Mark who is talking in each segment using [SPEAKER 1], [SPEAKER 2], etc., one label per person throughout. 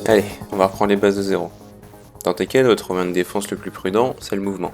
[SPEAKER 1] Allez, on va reprendre les bases de zéro. Dans Tekken, votre moyen de défense le plus prudent, c'est le mouvement.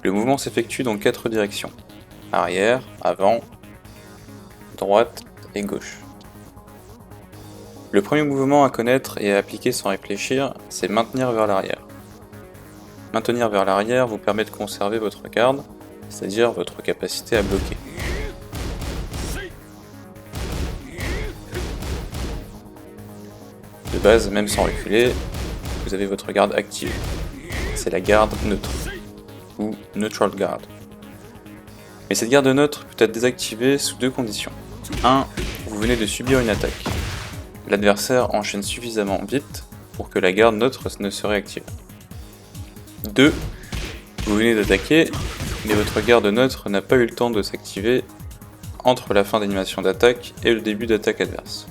[SPEAKER 1] Le mouvement s'effectue dans 4 directions. Arrière, avant, droite et gauche. Le premier mouvement à connaître et à appliquer sans réfléchir, c'est maintenir vers l'arrière. Maintenir vers l'arrière vous permet de conserver votre garde, c'est-à-dire votre capacité à bloquer. De base, même sans reculer, vous avez votre garde active. C'est la garde neutre, ou Neutral Guard. Mais cette garde neutre peut être désactivée sous 2 conditions. 1. Vous venez de subir une attaque. L'adversaire enchaîne suffisamment vite pour que la garde neutre ne se réactive. 2. Vous venez d'attaquer, mais votre garde neutre n'a pas eu le temps de s'activer entre la fin d'animation d'attaque et le début d'attaque adverse.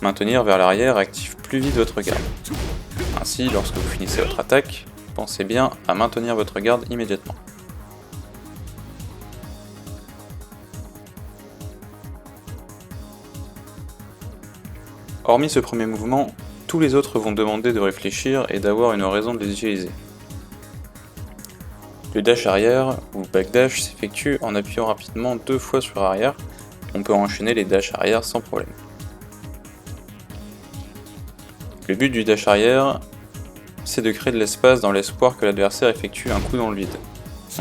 [SPEAKER 1] Maintenir vers l'arrière active plus vite votre garde. Ainsi, lorsque vous finissez votre attaque, pensez bien à maintenir votre garde immédiatement. Hormis ce premier mouvement, tous les autres vont demander de réfléchir et d'avoir une raison de les utiliser. Le dash arrière, ou backdash, s'effectue en appuyant rapidement 2 fois sur arrière. On peut enchaîner les dash arrière sans problème. Le but du dash arrière, c'est de créer de l'espace dans l'espoir que l'adversaire effectue un coup dans le vide.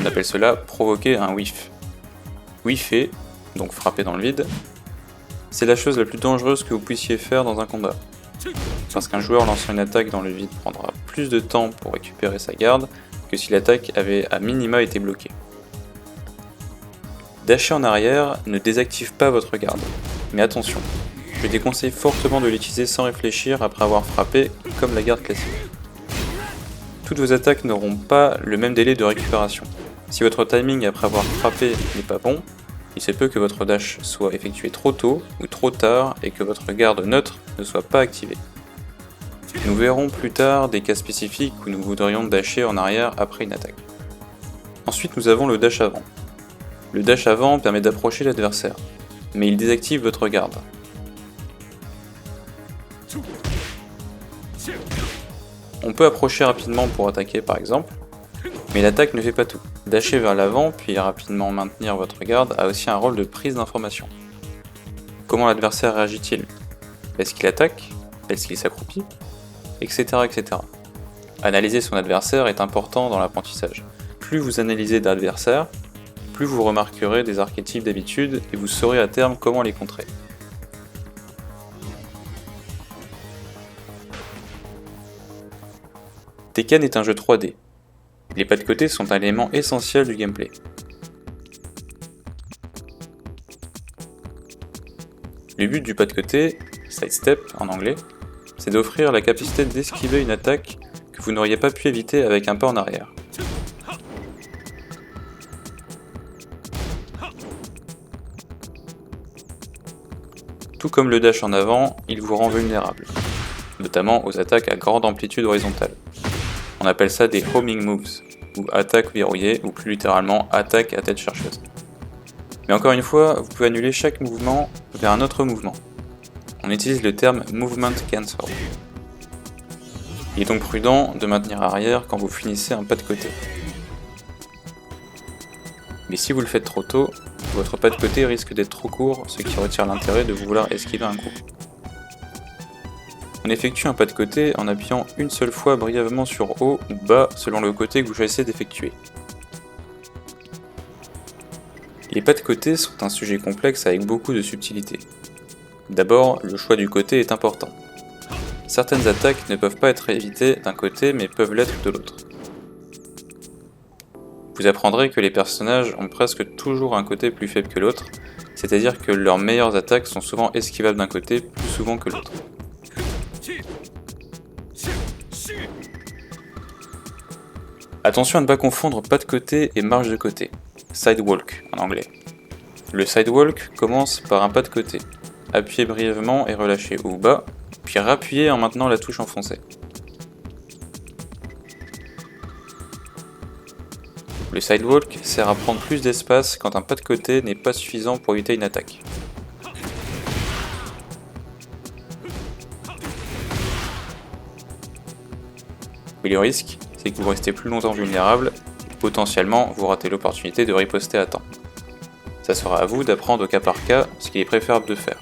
[SPEAKER 1] On appelle cela provoquer un whiff. Whiffer, donc frapper dans le vide, c'est la chose la plus dangereuse que vous puissiez faire dans un combat. Parce qu'un joueur lançant une attaque dans le vide prendra plus de temps pour récupérer sa garde que si l'attaque avait à minima été bloquée. Dasher en arrière ne désactive pas votre garde, mais attention, je déconseille fortement de l'utiliser sans réfléchir après avoir frappé, comme la garde classique. Toutes vos attaques n'auront pas le même délai de récupération. Si votre timing après avoir frappé n'est pas bon, il se peut que votre dash soit effectué trop tôt ou trop tard et que votre garde neutre ne soit pas activée. Nous verrons plus tard des cas spécifiques où nous voudrions dasher en arrière après une attaque. Ensuite, nous avons le dash avant. Le dash avant permet d'approcher l'adversaire, mais il désactive votre garde. On peut approcher rapidement pour attaquer par exemple, mais l'attaque ne fait pas tout. Dasher vers l'avant puis rapidement maintenir votre garde a aussi un rôle de prise d'information. Comment l'adversaire réagit-il? Est-ce qu'il attaque? Est-ce qu'il s'accroupit? Etc. etc. Analyser son adversaire est important dans l'apprentissage. Plus vous analysez d'adversaires, plus vous remarquerez des archétypes d'habitude et vous saurez à terme comment les contrer. Tekken est un jeu 3D. Les pas de côté sont un élément essentiel du gameplay. Le but du pas de côté, sidestep en anglais, c'est d'offrir la capacité d'esquiver une attaque que vous n'auriez pas pu éviter avec un pas en arrière. Tout comme le dash en avant, il vous rend vulnérable, notamment aux attaques à grande amplitude horizontale. On appelle ça des homing moves, ou attaques verrouillées, ou plus littéralement attaques à tête chercheuse. Mais encore une fois, vous pouvez annuler chaque mouvement vers un autre mouvement. On utilise le terme movement cancel. Il est donc prudent de maintenir arrière quand vous finissez un pas de côté. Mais si vous le faites trop tôt, votre pas de côté risque d'être trop court, ce qui retire l'intérêt de vouloir esquiver un coup. On effectue un pas de côté en appuyant une seule fois brièvement sur haut ou bas selon le côté que vous choisissez d'effectuer. Les pas de côté sont un sujet complexe avec beaucoup de subtilité. D'abord, le choix du côté est important. Certaines attaques ne peuvent pas être évitées d'un côté mais peuvent l'être de l'autre. Vous apprendrez que les personnages ont presque toujours un côté plus faible que l'autre, c'est-à-dire que leurs meilleures attaques sont souvent esquivables d'un côté plus souvent que l'autre. Attention à ne pas confondre pas de côté et marche de côté, sidewalk en anglais. Le sidewalk commence par un pas de côté, appuyez brièvement et relâchez haut ou bas, puis rappuyez en maintenant la touche enfoncée. Le sidewalk sert à prendre plus d'espace quand un pas de côté n'est pas suffisant pour éviter une attaque. Mais le risque, c'est que vous restez plus longtemps vulnérable, et potentiellement vous ratez l'opportunité de riposter à temps. Ça sera à vous d'apprendre au cas par cas ce qu'il est préférable de faire.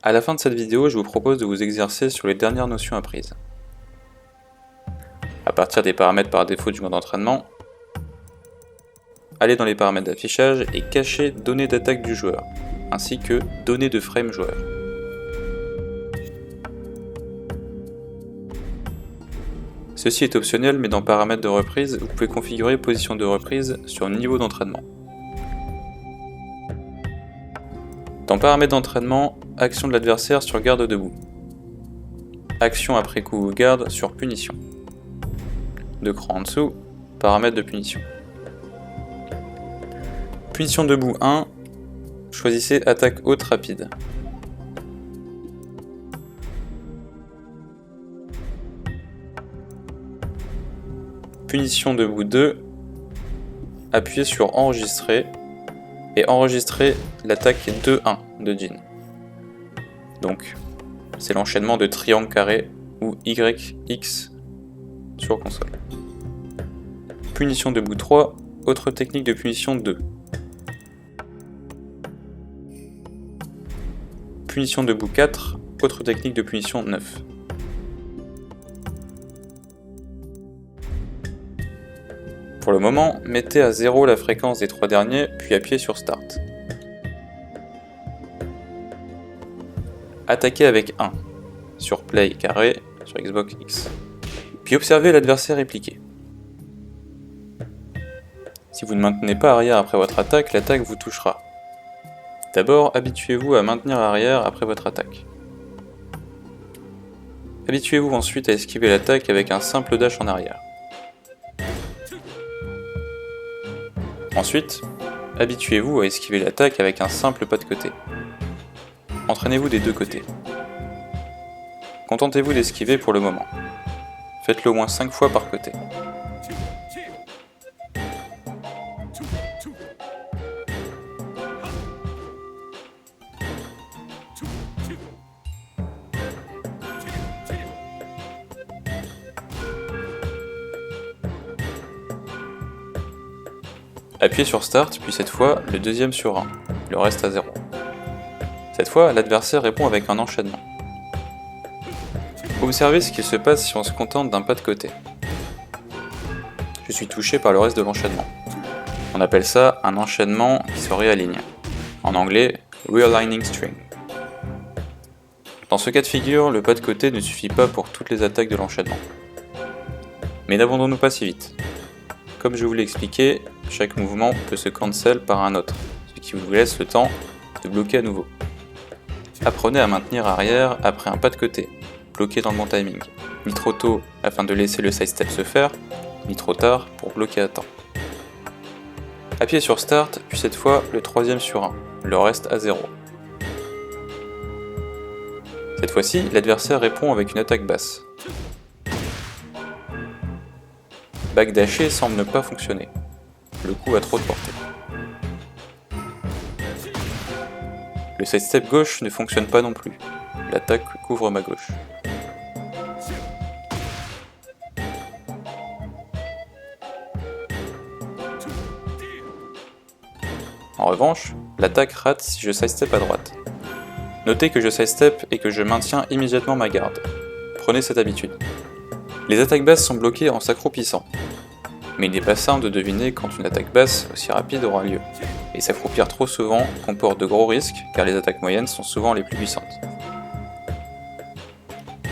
[SPEAKER 1] À la fin de cette vidéo, je vous propose de vous exercer sur les dernières notions apprises. À partir des paramètres par défaut du mode d'entraînement, allez dans les paramètres d'affichage et cachez données d'attaque du joueur, ainsi que données de frame joueur. Ceci est optionnel, mais dans paramètres de reprise, vous pouvez configurer position de reprise sur niveau d'entraînement. Dans paramètres d'entraînement, action de l'adversaire sur garde debout. Action après coup ou garde sur punition. 2 crans en dessous, paramètres de punition. Punition debout 1, choisissez attaque haute rapide. Punition debout 2, appuyez sur enregistrer et enregistrez l'attaque 2-1 de Jin. Donc, c'est l'enchaînement de triangle carré ou YX sur console. Punition debout 3, autre technique de punition 2. Punition debout 4, autre technique de punition 9. Pour le moment, mettez à 0 la fréquence des 3 derniers, puis appuyez sur Start. Attaquez avec 1, sur Play carré, sur Xbox X. Puis observez l'adversaire répliquer. Si vous ne maintenez pas arrière après votre attaque, l'attaque vous touchera. D'abord, habituez-vous à maintenir arrière après votre attaque. Habituez-vous ensuite à esquiver l'attaque avec un simple dash en arrière. Ensuite, habituez-vous à esquiver l'attaque avec un simple pas de côté. Entraînez-vous des deux côtés. Contentez-vous d'esquiver pour le moment. Faites-le au moins 5 fois par côté. Appuyez sur Start, puis cette fois, le deuxième sur 1, le reste à 0. Cette fois, l'adversaire répond avec un enchaînement. Observez ce qu'il se passe si on se contente d'un pas de côté. Je suis touché par le reste de l'enchaînement. On appelle ça un enchaînement qui se réaligne. En anglais, Realigning String. Dans ce cas de figure, le pas de côté ne suffit pas pour toutes les attaques de l'enchaînement. Mais n'abandonnons pas si vite. Comme je vous l'ai expliqué, chaque mouvement peut se cancel par un autre, ce qui vous laisse le temps de bloquer à nouveau. Apprenez à maintenir arrière après un pas de côté, bloqué dans le bon timing, ni trop tôt afin de laisser le sidestep se faire, ni trop tard pour bloquer à temps. Appuyez sur Start, puis cette fois le troisième sur 1, le reste à 0. Cette fois-ci, l'adversaire répond avec une attaque basse. Backdasher semble ne pas fonctionner. Le coup a trop de portée. Le sidestep gauche ne fonctionne pas non plus. L'attaque couvre ma gauche. En revanche, l'attaque rate si je sidestep à droite. Notez que je sidestep et que je maintiens immédiatement ma garde. Prenez cette habitude. Les attaques basses sont bloquées en s'accroupissant. Mais il n'est pas simple de deviner quand une attaque basse aussi rapide aura lieu. Et s'accroupir trop souvent comporte de gros risques car les attaques moyennes sont souvent les plus puissantes.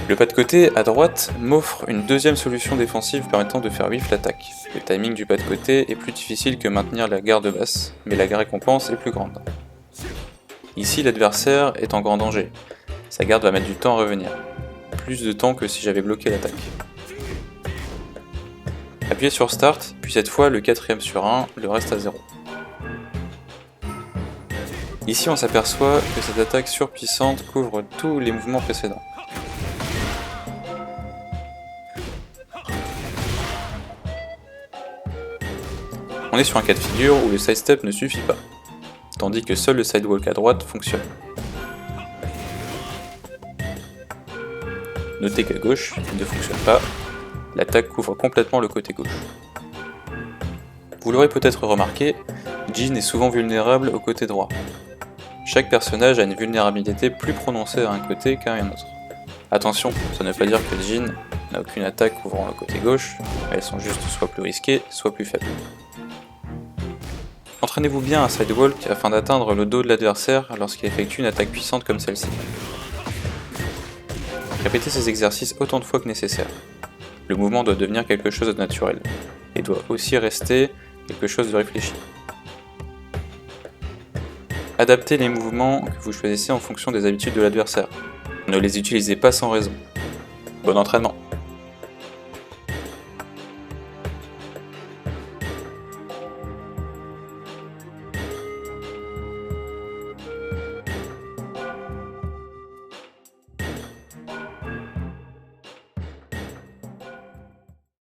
[SPEAKER 1] Le pas de côté à droite m'offre une deuxième solution défensive permettant de faire whiff l'attaque. Le timing du pas de côté est plus difficile que maintenir la garde basse, mais la récompense est plus grande. Ici l'adversaire est en grand danger. Sa garde va mettre du temps à revenir. Plus de temps que si j'avais bloqué l'attaque. Appuyez sur Start, puis cette fois le quatrième sur 1, le reste à 0. Ici on s'aperçoit que cette attaque surpuissante couvre tous les mouvements précédents. On est sur un cas de figure où le sidestep ne suffit pas, tandis que seul le sidewalk à droite fonctionne. Notez qu'à gauche, il ne fonctionne pas, l'attaque couvre complètement le côté gauche. Vous l'aurez peut-être remarqué, Jin est souvent vulnérable au côté droit. Chaque personnage a une vulnérabilité plus prononcée à un côté qu'à un autre. Attention, ça ne veut pas dire que Jin n'a aucune attaque couvrant le côté gauche, mais elles sont juste soit plus risquées, soit plus faibles. Entraînez-vous bien à sidewalk afin d'atteindre le dos de l'adversaire lorsqu'il effectue une attaque puissante comme celle-ci. Répétez ces exercices autant de fois que nécessaire. Le mouvement doit devenir quelque chose de naturel, et doit aussi rester quelque chose de réfléchi. Adaptez les mouvements que vous choisissez en fonction des habitudes de l'adversaire. Ne les utilisez pas sans raison. Bon entraînement!